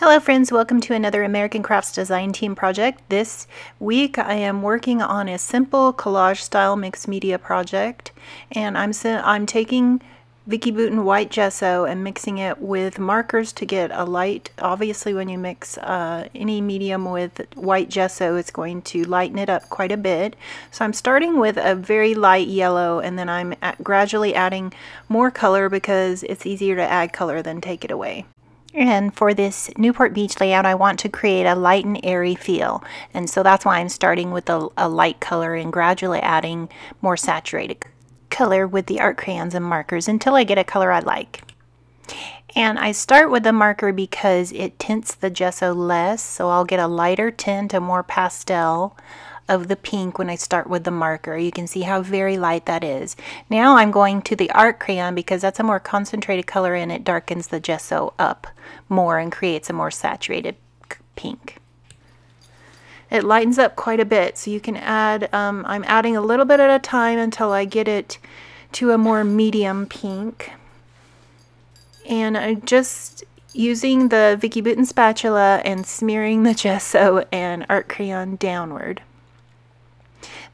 Hello friends, welcome to another American Crafts Design Team project. This week I am working on a simple collage style mixed media project, and I'm taking Vicki Boutin white gesso and mixing it with markers to get a light. Obviously when you mix any medium with white gesso, it's going to lighten it up quite a bit. So I'm starting with a very light yellow, and then I'm gradually adding more color because it's easier to add color than take it away. And for this Newport Beach layout, I want to create a light and airy feel. And so that's why I'm starting with a light color and gradually adding more saturated color with the art crayons and markers until I get a color I like. And I start with the marker because it tints the gesso less, so I'll get a lighter tint, a more pastel of the pink when I start with the marker. You can see how very light that is. Now I'm going to the art crayon because that's a more concentrated color and it darkens the gesso up more and creates a more saturated pink. It lightens up quite a bit, so you can add, I'm adding a little bit at a time until I get it to a more medium pink. And I'm just using the Vicki Boutin spatula and smearing the gesso and art crayon downward.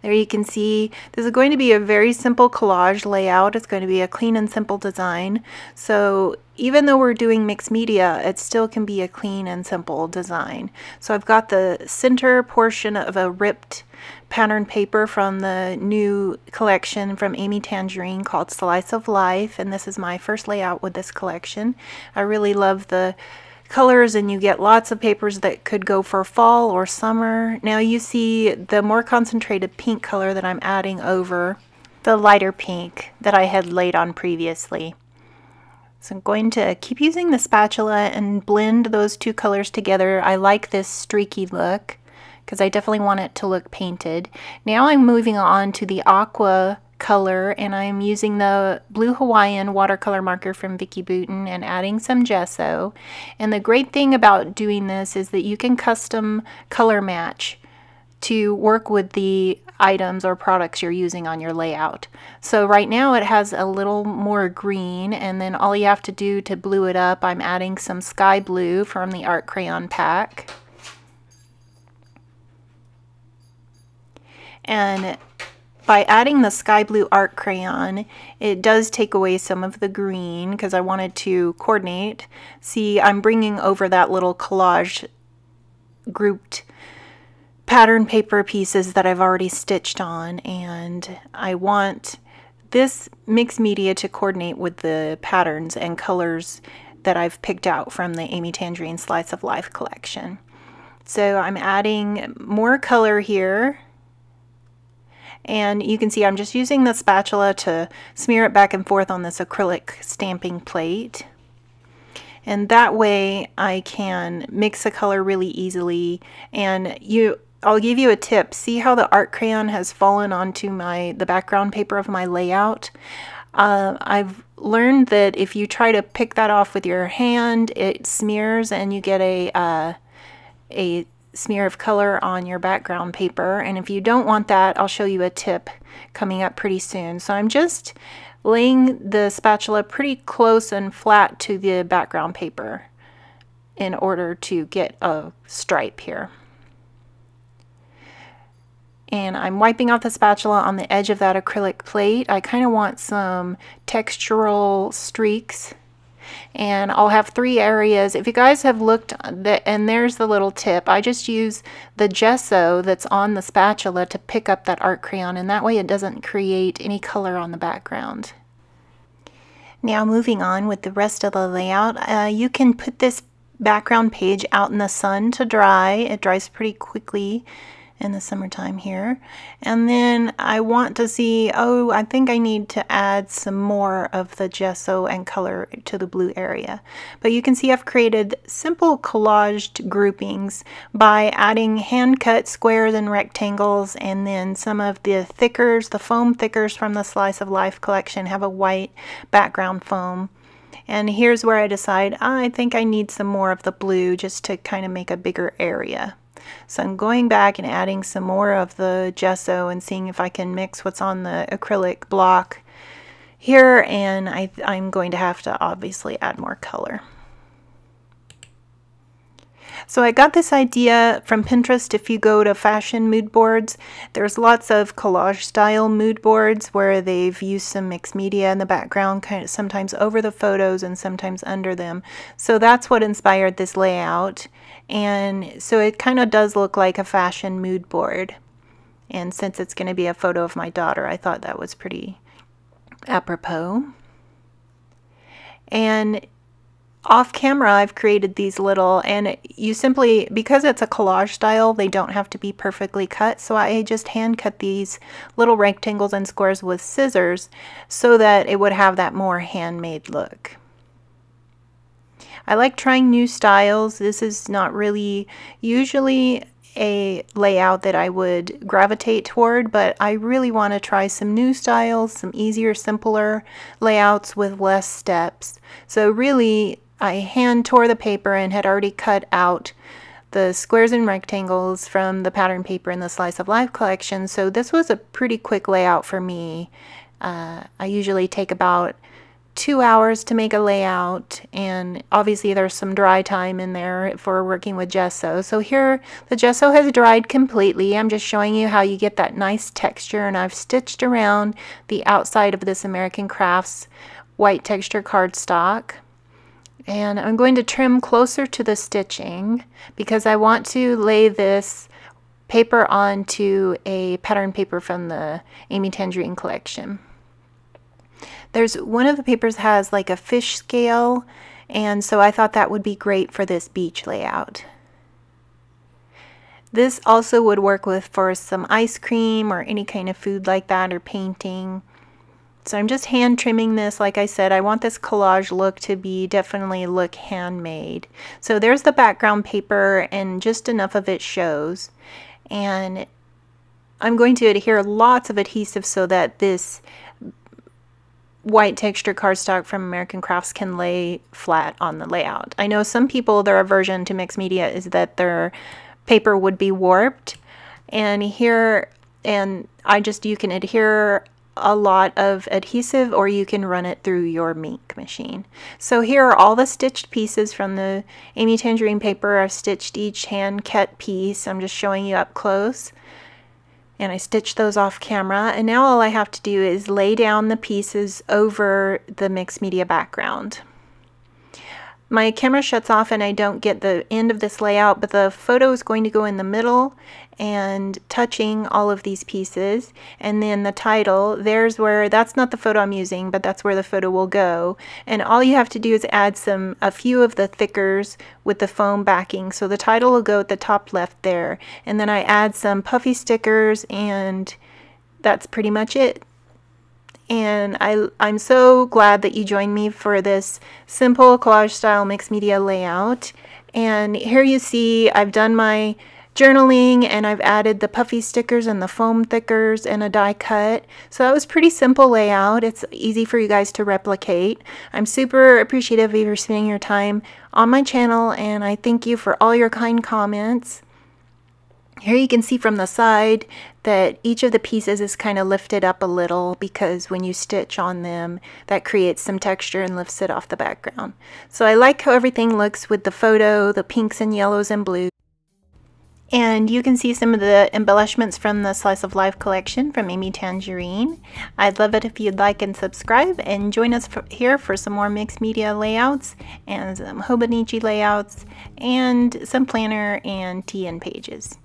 There you can see this is going to be a very simple collage layout. It's going to be a clean and simple design. So even though we're doing mixed media, it still can be a clean and simple design. So I've got the center portion of a ripped pattern paper from the new collection from Tangerine called Slice of Life, and this is my first layout with this collection. I really love the colors, and you get lots of papers that could go for fall or summer. Now you see the more concentrated pink color that I'm adding over the lighter pink that I had laid on previously. So I'm going to keep using the spatula and blend those two colors together. I like this streaky look because I definitely want it to look painted. Now I'm moving on to the aqua color, and I'm using the Blue Hawaiian watercolor marker from Vicki Boutin and adding some gesso. And the great thing about doing this is that you can custom color match to work with the items or products you're using on your layout. So right now it has a little more green, and then all you have to do to blue it up, I'm adding some sky blue from the art crayon pack. And by adding the sky blue art crayon, it does take away some of the green because I wanted to coordinate. See, I'm bringing over that little collage grouped pattern paper pieces that I've already stitched on, and I want this mixed media to coordinate with the patterns and colors that I've picked out from the Amy Tangerine Slice of Life collection. So I'm adding more color here. And you can see I'm just using the spatula to smear it back and forth on this acrylic stamping plate. And that way I can mix a color really easily. And I'll give you a tip. See how the art crayon has fallen onto the background paper of my layout? I've learned that if you try to pick that off with your hand, it smears and you get a smear of color on your background paper. And if you don't want that, I'll show you a tip coming up pretty soon. So I'm just laying the spatula pretty close and flat to the background paper in order to get a stripe here. And I'm wiping off the spatula on the edge of that acrylic plate. I kind of want some textural streaks. And I'll have 3 areas. If you guys have looked, and there's the little tip, I just use the gesso that's on the spatula to pick up that art crayon, and that way it doesn't create any color on the background. Now moving on with the rest of the layout, you can put this background page out in the sun to dry. It dries pretty quickly in the summertime here. And then I want to see, oh, I think I need to add some more of the gesso and color to the blue area. But you can see I've created simple collaged groupings by adding hand cut squares and rectangles, and then some of the thickers, the foam thickers from the Slice of Life collection have a white background foam. And here's where I decide, I think I need some more of the blue just to kind of make a bigger area. So I'm going back and adding some more of the gesso and seeing if I can mix what's on the acrylic block here, and I'm going to have to obviously add more color. So I got this idea from Pinterest. If you go to fashion mood boards, there's lots of collage style mood boards where they've used some mixed media in the background, kind of sometimes over the photos and sometimes under them. So that's what inspired this layout. And so it kind of does look like a fashion mood board. And since it's going to be a photo of my daughter, I thought that was pretty apropos. And off camera, I've created these little, and you simply, because it's a collage style, they don't have to be perfectly cut. So I just hand cut these little rectangles and squares with scissors so that it would have that more handmade look. I like trying new styles. This is not really usually a layout that I would gravitate toward, but I really want to try some new styles, some easier, simpler layouts with less steps. So really, I hand tore the paper and had already cut out the squares and rectangles from the pattern paper in the Slice of Life collection. So this was a pretty quick layout for me. I usually take about 2 hours to make a layout, and obviously there's some dry time in there for working with gesso. So here the gesso has dried completely. I'm just showing you how you get that nice texture, and I've stitched around the outside of this American Crafts white texture cardstock. And I'm going to trim closer to the stitching because I want to lay this paper onto a pattern paper from the Amy Tangerine collection. There's one of the papers has like a fish scale, and so I thought that would be great for this beach layout. This also would work with for some ice cream or any kind of food like that, or painting. So I'm just hand trimming this. Like I said, I want this collage look to be definitely look handmade. So there's the background paper, and just enough of it shows. And I'm going to adhere lots of adhesive so that this white texture cardstock from American Crafts can lay flat on the layout. I know some people, their aversion to mixed media is that their paper would be warped, and here, you can adhere a lot of adhesive, or you can run it through your Mink machine. So here are all the stitched pieces from the Amy Tangerine paper. I've stitched each hand cut piece. I'm just showing you up close. And I stitched those off camera, and now all I have to do is lay down the pieces over the mixed media background. My camera shuts off and I don't get the end of this layout, but the photo is going to go in the middle and touching all of these pieces. And then the title, that's not the photo I'm using, but that's where the photo will go. And all you have to do is add a few of the thickers with the foam backing. So the title will go at the top left there. And then I add some puffy stickers, and that's pretty much it. And I'm so glad that you joined me for this simple collage style mixed media layout. And here you see I've done my journaling, and I've added the puffy stickers and the foam thickers and a die cut. So that was pretty simple layout. It's easy for you guys to replicate. I'm super appreciative of you spending your time on my channel, and I thank you for all your kind comments. Here you can see from the side that each of the pieces is kind of lifted up a little, because when you stitch on them, that creates some texture and lifts it off the background. So I like how everything looks with the photo, the pinks and yellows and blues. And you can see some of the embellishments from the Slice of Life collection from Amy Tangerine. I'd love it if you'd like and subscribe, and join us here for some more mixed media layouts and some Hobonichi layouts and some planner and TN pages.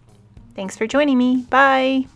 Thanks for joining me. Bye!